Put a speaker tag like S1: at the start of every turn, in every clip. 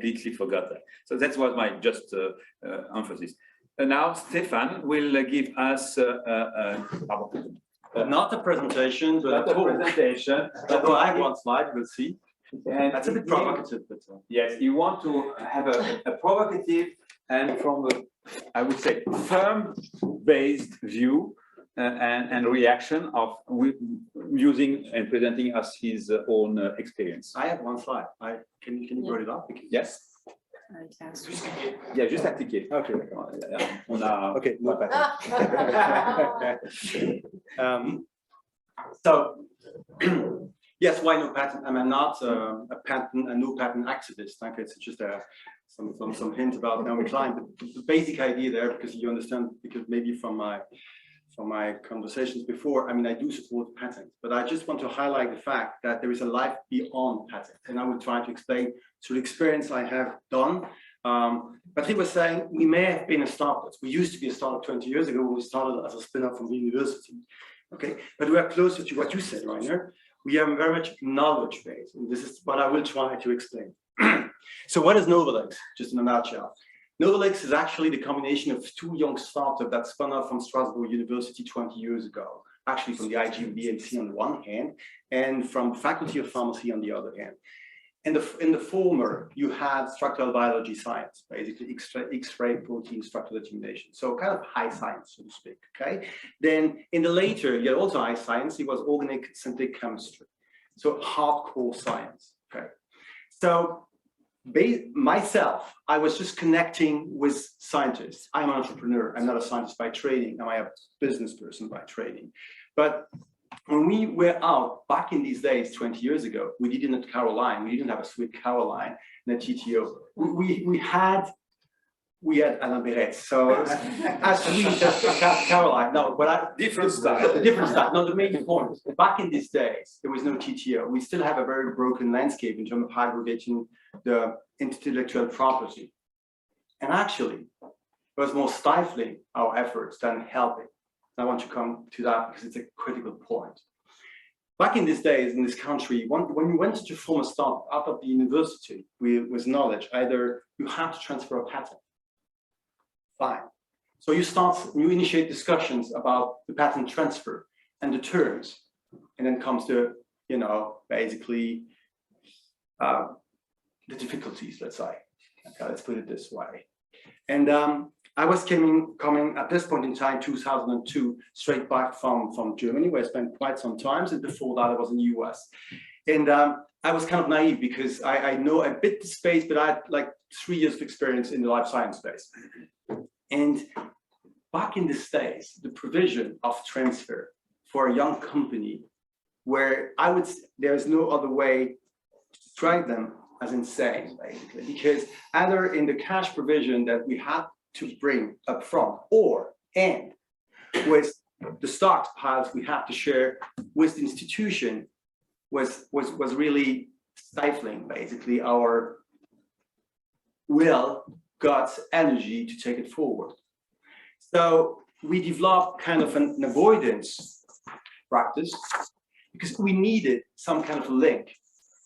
S1: completely forgot that. So that was my just emphasis. Now Stephan will give us
S2: not a presentation, but
S1: a presentation.
S2: Although I have one slide, we'll see.
S1: And
S2: that's a bit provocative, but
S1: yes, you want to have a provocative and from a, I would say, firm-based view and reaction of using and presenting us his own experience.
S2: I have one slide. Can you bring it up?
S1: Yes. Yeah, juste à cliquer.
S2: Okay.
S1: On a.
S2: Okay. No so, yes, why no patent? I'm not a no patent activist. I think it's just some hint about Naomi Klein, but the basic idea there, because you understand, because maybe from my conversations before, I mean, I do support patents, but I just want to highlight the fact that there is a life beyond patent, and I will try to explain through the experience I have done. But he was saying we may have been a startup. We used to be a startup 20 years ago when we started as a spin-off from the university. Okay, but we are closer to what you said, Rainer. We are very much knowledge-based, and this is what I will try to explain. So what is Novalex, just in a nutshell? Novalex is actually the combination of two young startups that spun off from Strasbourg University 20 years ago, actually from the IGBNC on the one hand, and from the Faculty of Pharmacy on the other hand. And in the former, you had structural biology science, basically X-ray protein structural determination. So kind of high science, so to speak, okay? Then in the later, you had also high science, it was organic synthetic chemistry. So hardcore science, okay? So myself, I was just connecting with scientists. I'm an entrepreneur, I'm not a scientist by training, I'm a business person by training. But when we were out back in these days, 20 years ago, we didn't have Caroline, we didn't have a sweet Caroline and a TTO. We had Alain Beret, so as sweet as Caroline. No, but different style. Different style. No, the main point. Back in these days, there was no TTO. We still have a very broken landscape in terms of aggregating the intellectual property. And actually, it was more stifling our efforts than helping. I want to come to that because it's a critical point. Back in these days in this country, when you went to form a startup out of the university with knowledge, either you have to transfer a patent. Fine. So you initiate discussions about the patent transfer and the terms, and then comes to, you know, basically the difficulties, let's say. Okay, let's put it this way. And I was coming at this point in time, 2002, straight back from Germany, where I spent quite some time, and before that I was in the US. And I was kind of naive because I know a bit the space, but I had like 3 years of experience in the life science space. And back in these days, the provision of transfer for a young company where there's no other way to describe them as insane, basically, because either in the cash provision that we had to bring up front and with the stockpiles we have to share with the institution was really stifling, basically, our will, guts, energy to take it forward. So we developed kind of an avoidance practice because we needed some kind of link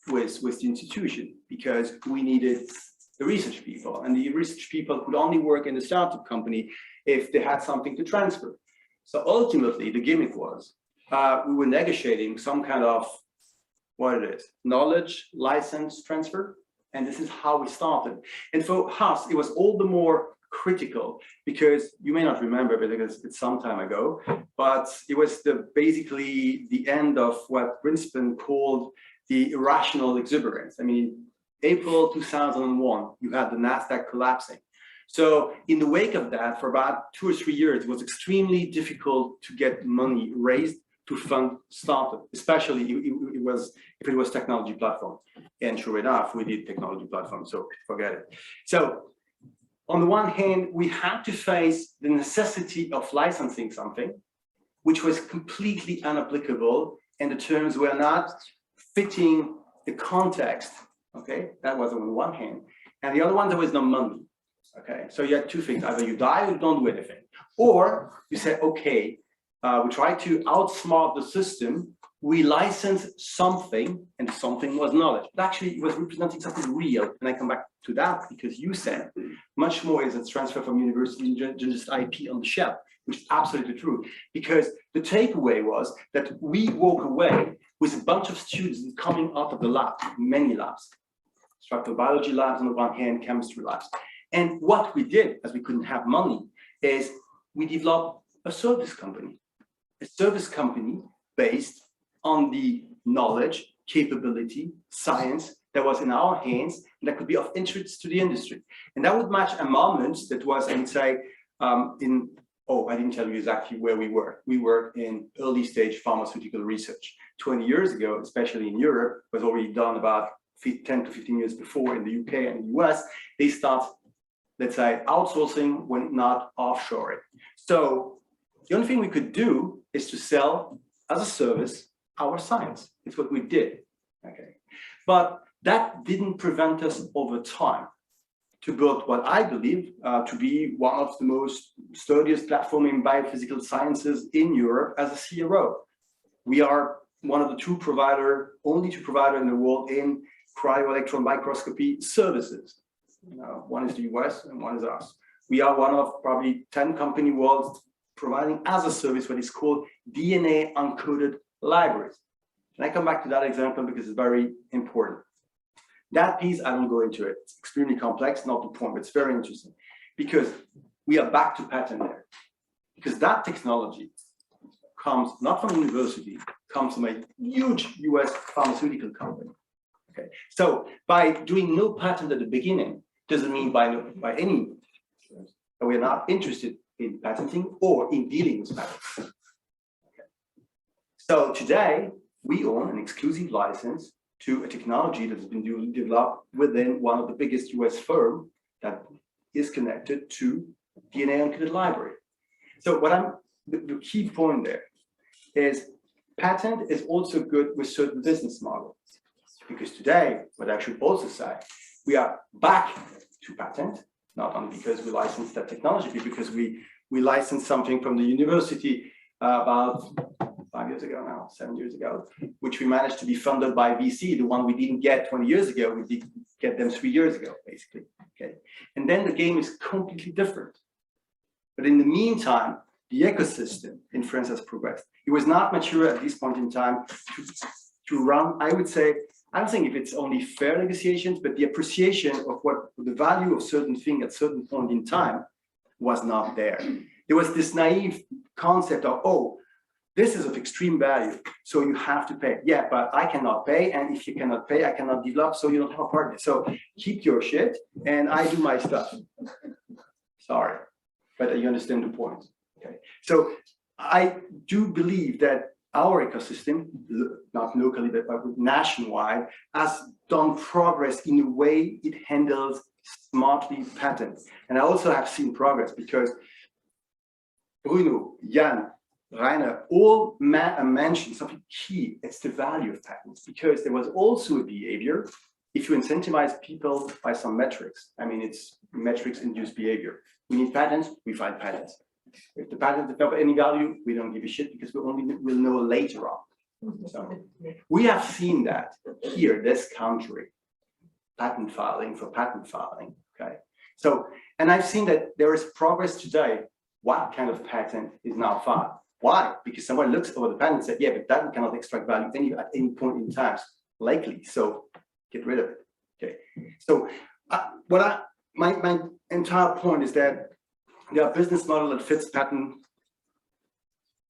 S2: with the institution, because we needed the research people, and the research people could only work in the startup company if they had something to transfer. So ultimately, the gimmick was we were negotiating some kind of, what it is, knowledge license transfer, and this is how we started. And for us, it was all the more critical because you may not remember because it's some time ago, but it was basically the end of what Greenspan called the irrational exuberance. I mean, April 2001, you had the NASDAQ collapsing. So in the wake of that, for about 2 or 3 years, it was extremely difficult to get money raised to fund startup, especially if it was technology platform. And sure enough, we did technology platform, so forget it. So on the one hand, we had to face the necessity of licensing something, which was completely unapplicable, and the terms were not fitting the context. Okay, that was on the one hand. And the other one, there was no money. Okay, so you had two things: either you die or you don't do anything. Or you say, okay, we try to outsmart the system we licensed something, and something was knowledge. But actually, it was representing something real. And I come back to that because you said much more is a transfer from university than just IP on the shelf, which is absolutely true. Because the takeaway was that we walk away with a bunch of students coming out of the lab, many labs, structural biology labs on the one hand, chemistry labs. And what we did, as we couldn't have money, is we developed a service company based on the knowledge, capability, science that was in our hands and that could be of interest to the industry. And that would match a moment that was, I would say, I didn't tell you exactly where we were. We were in early stage pharmaceutical research. 20 years ago, especially in Europe, was already done about 10 to 15 years before in the UK and the US. They start, let's say, outsourcing when not offshoring. So the only thing we could do is to sell as a service our science. It's what we did, okay? But that didn't prevent us over time to build what I believe to be one of the most sturdiest platform in biophysical sciences in Europe as a CRO. We are one of the only two provider in the world in cryo-electron microscopy services. One is the US and one is us. We are one of probably 10 company worlds providing as a service what is called DNA uncoded libraries. And I come back to that example because it's very important. That piece, I don't go into it. It's extremely complex, not the point, but it's very interesting because we are back to patent there. Because that technology comes not from university, comes from a huge US pharmaceutical company. Okay, so by doing no patent at the beginning, doesn't mean by any that we're not interested in patenting or in dealing with patents. Okay. So today, we own an exclusive license to a technology that has been developed within one of the biggest US firms that is connected to DNA uncoded library. So the key point there is patent is also good with certain business models. Because today, what I should also say, we are back to patent, not only because we licensed that technology, but because we licensed something from the university about 5 years ago now, 7 years ago, which we managed to be funded by VC, the one we didn't get 20 years ago, we did get them 3 years ago, basically, okay? And then the game is completely different. But in the meantime, the ecosystem in France has progressed. It was not mature at this point in time to run, I would say, I don't think if it's only fair negotiations, but the appreciation of what the value of certain thing at certain point in time was not there. There was this naive concept of, oh, this is of extreme value, so you have to pay. Yeah, but I cannot pay, and if you cannot pay, I cannot develop, so you don't have a partner. So keep your shit, and I do my stuff. Sorry, but you understand the point. Okay, so I do believe that our ecosystem, not locally, but nationwide, has done progress in the way it handles smartly patents. And I also have seen progress because Bruno, Jan, Rainer, all mentioned something key. It's the value of patents, because there was also a behavior. If you incentivize people by some metrics, I mean, it's metrics-induced behavior. We need patents, we find patents. If the patent doesn't have any value, we don't give a shit because we only will know later on. So we have seen that here, this country, patent filing for patent filing. Okay. So, and I've seen that there is progress today. What kind of patent is now filed? Why? Because someone looks over the patent and said, yeah, but that cannot extract value at any point in time, likely. So get rid of it. Okay. So my entire point is that there are business model that fits patent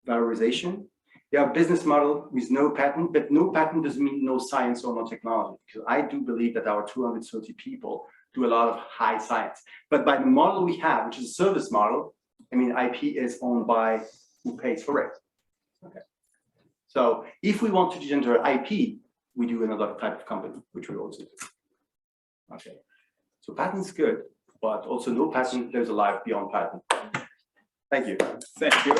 S2: valorization. There are business model with no patent, but no patent doesn't mean no science or no technology. Because I do believe that our 230 people do a lot of high science. But by the model we have, which is a service model, I mean, IP is owned by who pays for it. Okay. So if we want to generate IP, we do another type of company, which we also do. Okay. So patent's good, but also no patent, there's a life beyond patent. Thank you.
S1: Thank you.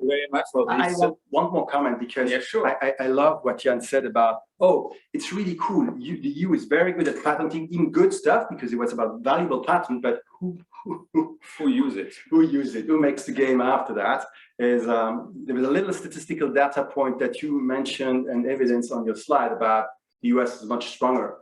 S1: you very much for
S2: I
S1: this.
S2: want one more comment because
S1: Yeah, sure.
S2: I love what Jan said about, oh, it's really cool. The EU is very good at patenting in good stuff because it was about valuable patent, but who
S1: use it?
S2: Who use it? Who makes the game after that? Is there was a little statistical data point that you mentioned and evidence on your slide about the US is much stronger